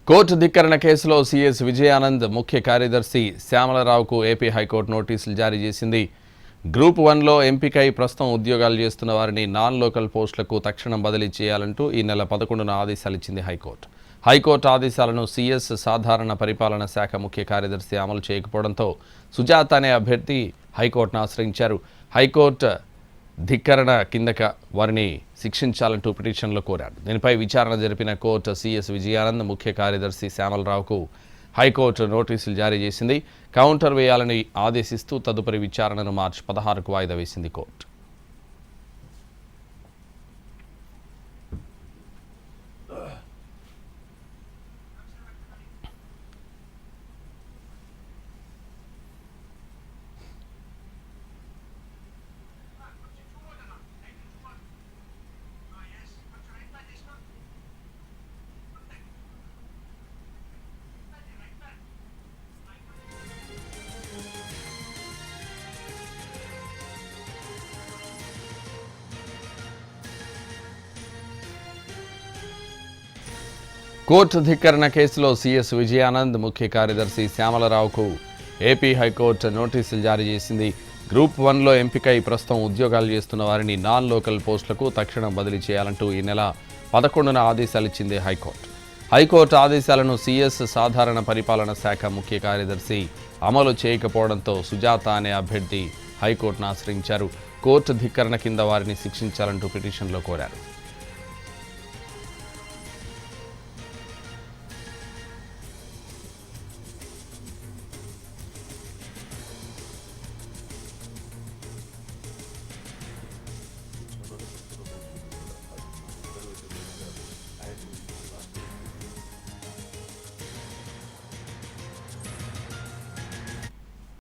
Court ధిక్కరణ కేసులో CS Vijayanand ముఖ్య కార్యదర్శి శ్యామలరావుకు ఏపీ హైకోర్టు నోటీసులు జారీ చేసింది. గ్రూప్ 1లో ఎంపికై ప్రస్తుతం ఉద్యోగాలు చేస్తున్న వారిని నాన్ లోకల్ పోస్టులకు తక్షణం బదిలీ చేయాలంటూ ఈ నెల 11న ఆదేశాలు ఇచ్చింది హైకోర్టు. హైకోర్టు ఆదేశాలను సీఎస్ సాధారణ పరిపాలన శాఖ ముఖ్య కార్యదర్శి అమలు చేయకపోవడంతో సుజాత అనే అభ్యర్థి హైకోర్టును ఆశ్రయించారు. హైకోర్టు ధిక్కరణ కిందక వారిని శిక్షించాలంటూ పిటిషన్లో కోరారు. దీనిపై విచారణ జరిపిన కోర్టు సీఎస్ విజయానంద్ ముఖ్య కార్యదర్శి శ్యామలరావుకు హైకోర్టు నోటీసులు జారీ చేసింది. కౌంటర్ వేయాలని ఆదేశిస్తూ తదుపరి విచారణను మార్చి 16కు వాయిదా వేసింది కోర్టు. కోర్టు ధిక్కరణ కేసులో సీఎస్ విజయానంద్ ముఖ్య కార్యదర్శి శ్యామలరావుకు ఏపీ హైకోర్టు నోటీసులు జారీ చేసింది. గ్రూప్ 1లో ఎంపికై ప్రస్తుతం ఉద్యోగాలు చేస్తున్న వారిని నాన్ లోకల్ పోస్టులకు తక్షణం బదిలీ చేయాలంటూ ఈ నెల 11న ఆదేశాలు ఇచ్చింది హైకోర్టు. హైకోర్టు ఆదేశాలను సీఎస్ సాధారణ పరిపాలన శాఖ ముఖ్య కార్యదర్శి అమలు చేయకపోవడంతో సుజాత అనే అభ్యర్థి హైకోర్టును ఆశ్రయించారు. కోర్టు ధిక్కరణ కింద వారిని శిక్షించాలంటూ పిటిషన్లో కోరారు.